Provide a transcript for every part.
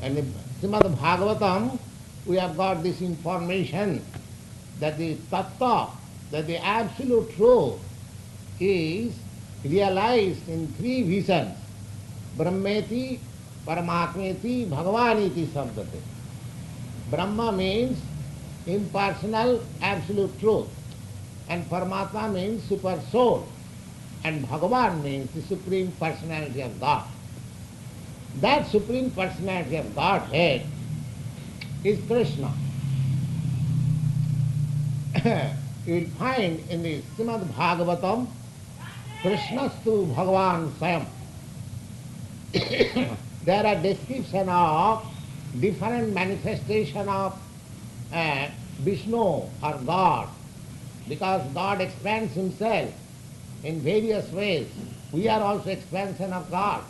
And in Srimad Bhagavatam, we have got this information that the tattva, that the absolute truth is realized in three visions. Brahmeti, Paramatmeti, Bhagavaniti Sabdate. Brahma means impersonal absolute truth, and Paramatma means super soul, and Bhagavan means the supreme personality of God. That supreme personality of Godhead is Krishna. You will find in the Srimad Bhagavatam, Krishnastu Bhagavan Swayam. There are descriptions of different manifestation of Vishnu or God, because God expands himself in various ways. We are also expansion of God.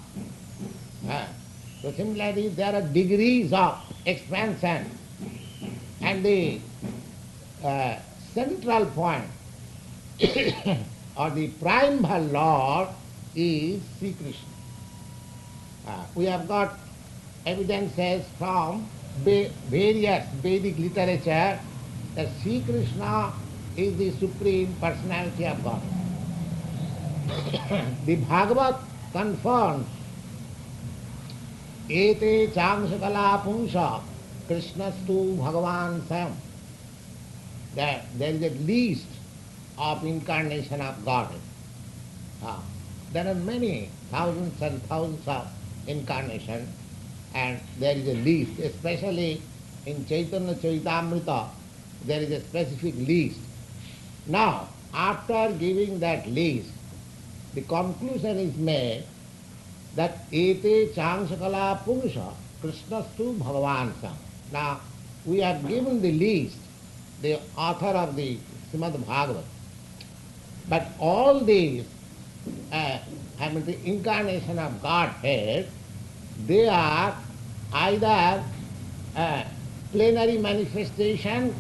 So similarly, there are degrees of expansion, and the central point or the primal Lord is Sri Krishna. We have got evidences from various Vedic literature that Sri Krishna is the supreme personality of God. The Bhagavad confirms Ete Changsakala Punsha Krishnastu Bhagavan Sam, that there is a list of incarnation of Godhead. There are many, thousands and thousands of incarnations, and there is a list, especially in Chaitanya Charitamrita, there is a specific list. Now, after giving that list, the conclusion is made that Ete Changsakala Purusha Krishnastu Bhagavansa. Now, we have given the list, the author of the Srimad Bhagavat. But all these, the incarnation of Godhead, they are either plenary manifestation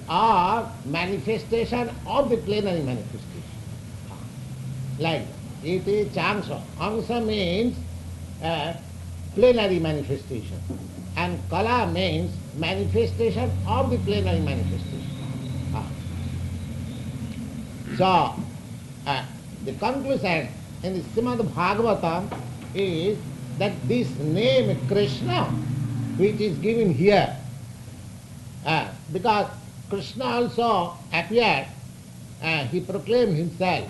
or manifestation of the plenary manifestation. Like Ete Changsa. Angsa means plenary manifestation, and Kala means manifestation of the plenary manifestation. So, the conclusion in the Srimad Bhagavatam is that this name Kṛṣṇa, which is given here, because Kṛṣṇa also appeared, he proclaimed himself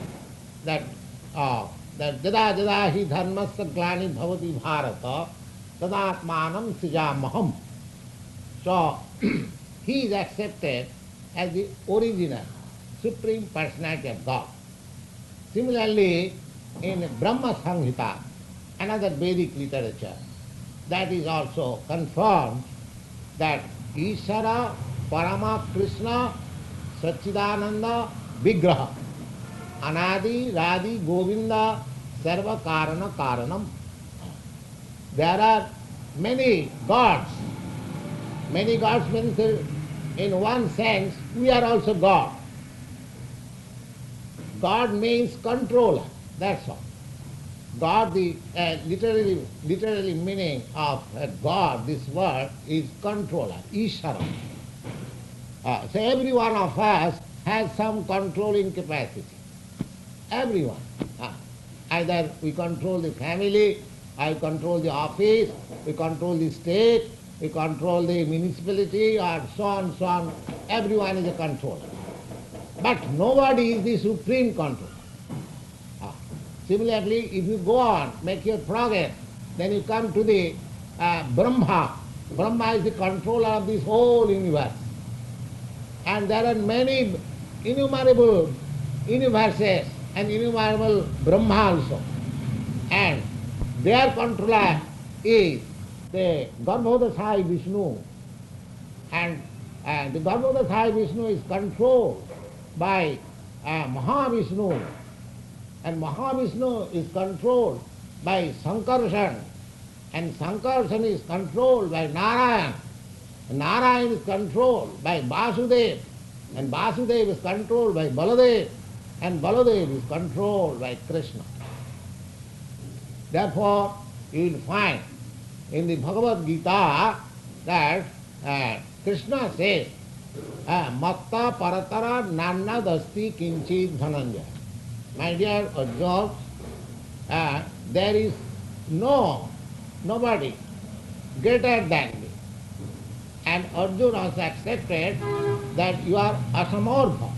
that that jada jada hi dharmasya glani bhavati bharata tadatmanam srijamaham. So he is accepted as the original supreme personality of God. Similarly, in Brahma Samhita, another Vedic literature, that is also confirmed that Ishara Parama Kṛṣṇa Satchidananda Vigraha Anadi Radi Govinda Sarva Karana Karanam. There are many gods. Many gods means in one sense we are also God. God means controller, that's all. God, the literally meaning of God, this word, is controller, Ishara. So every one of us has some controlling capacity. Everyone. Either we control the family, I control the office, we control the state, we control the municipality, or so on, so on. Everyone is a controller. But nobody is the supreme controller. Similarly, if you go on, make your progress, then you come to the Brahma. Brahma is the controller of this whole universe. And there are many innumerable universes and innumerable Brahma also. And their controller is the Garbhodasai Vishnu. And the Garbhodasai Vishnu is controlled by Mahavishnu. And Mahavishnu is controlled by Sankarshan. And Sankarshan is controlled by Narayan. And Narayan is controlled by Vasudev. And Vasudev is controlled by Baladev. And Baladev is controlled by Kṛṣṇa. Therefore, you will find in the Bhagavad-gita that Krishna says, Matta paratara nannadasti kinchit dhananjaya. My dear Arjuna, there is nobody greater than me. And Arjuna also accepted that you are asamortha.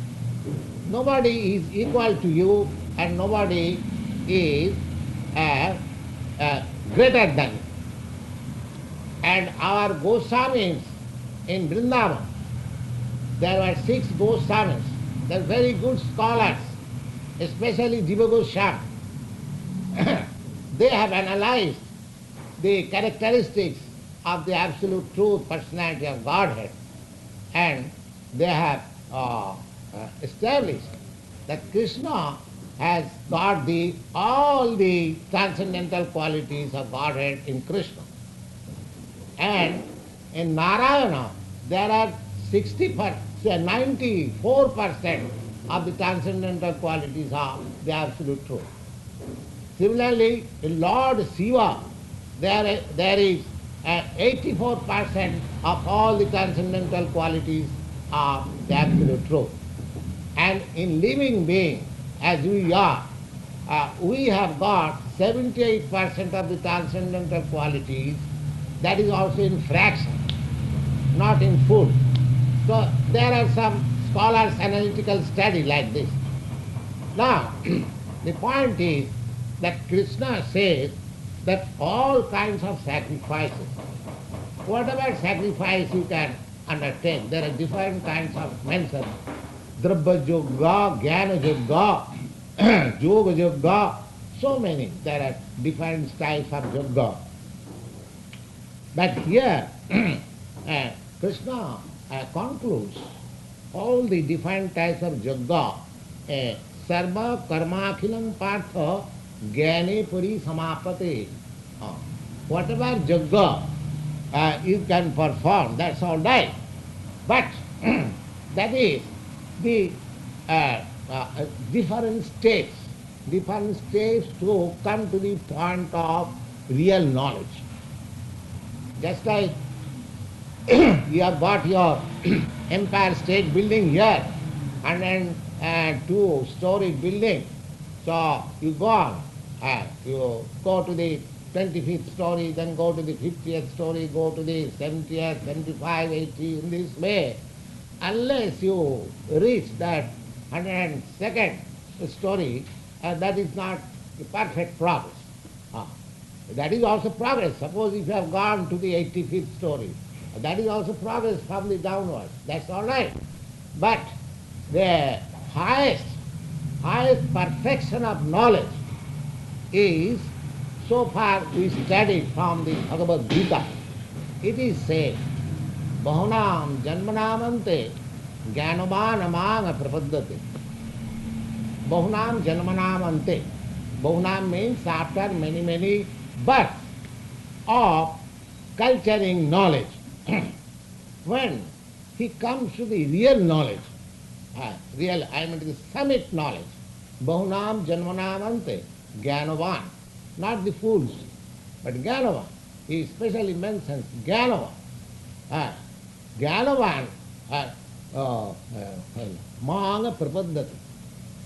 Nobody is equal to you and nobody is greater than you. And our Goswamis in Vrindavan, there were 6 Goswamis. They are very good scholars, especially Jiva Goswami. They have analyzed the characteristics of the absolute truth, personality of Godhead, and they have established that Krishna has got all the transcendental qualities of Godhead in Krishna. And in Narayana, there are 94% of the transcendental qualities of the absolute truth. Similarly, in Lord Shiva, there is 84% of all the transcendental qualities of the absolute truth. And in living being, as we are, we have got 78% of the transcendental qualities. That is also in fraction, not in full. So there are some scholars' analytical study like this. Now, the point is that Krishna says that all kinds of sacrifices, whatever sacrifice you can undertake, there are different kinds of mentioned. Drabya yoga, jnana yoga, yoga yoga, so many. There are different types of yoga. But here, Krishna concludes all the different types of yoga. Sarva karma akhilam partha jnane puri samapate. Whatever yoga you can perform, that's all right. But that is the different steps to come to the point of real knowledge. Just like you have got your Empire State Building here, and then 2-story building. So you go on, you go to the 25th story, then go to the 50th story, go to the 70th, 75, 80, in this way. Unless you reach that 102nd story, that is not a perfect progress. That is also progress. Suppose if you have gone to the 85th story, that is also progress from the downwards. That's all right. But the highest perfection of knowledge is, so far we studied from the Bhagavad-gita, it is said, Bahunam janmanamante jnanavan amanga prapaddate. Bahunam janmanamante. Bahunam means after many births of culturing knowledge. When he comes to the real knowledge, the summit knowledge, Bahunam janmanamante jnanavan, not the fools, but jnanavan. He especially mentions jnanavan. Jnanavan, Manga Prapaddati.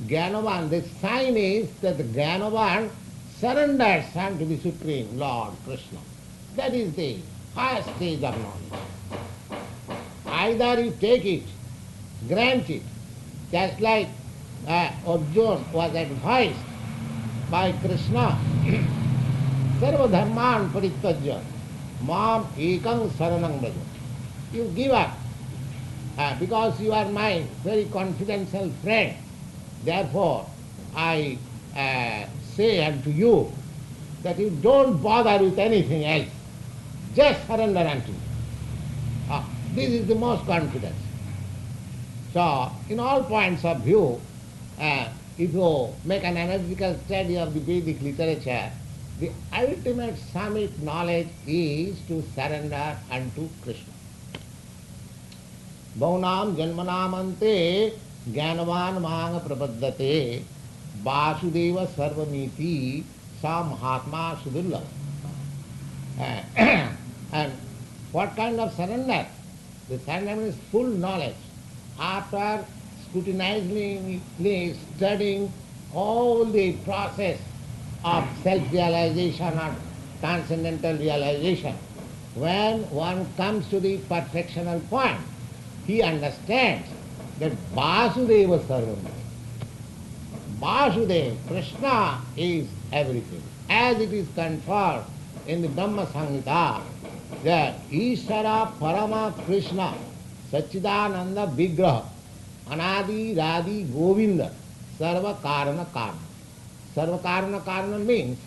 Jnanavan, the sign is that the Jnanavan surrenders unto the Supreme Lord Krishna. That is the highest stage of knowledge. Either you take it, grant it, just like Arjuna was advised by Krishna, Sarva dharman parityajya, mam ekam saranam braja. You give up, because you are my very confidential friend. Therefore, I say unto you that you don't bother with anything else. Just surrender unto me. This is the most confidence. So, in all points of view, if you make an analytical study of the Vedic literature, the ultimate summit knowledge is to surrender unto Krishna. Bahunam janmanamante jnanavan manga prapaddate vasudeva sarvamiti sa mahatma sudurlabha. And what kind of surrender? The surrender means full knowledge. After scrutinizing, studying all the process of self-realization or transcendental realization, when one comes to the perfectional point, he understands that Vasudeva Sarvam. Vasudeva, Krishna is everything. As it is conferred in the Brahma Samhita, that Ishvara Parama Krishna Sachidananda Vigraha Anadi Radi Govinda Sarva Karana Karana. Sarva Karana Karana means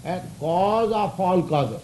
a cause of all causes.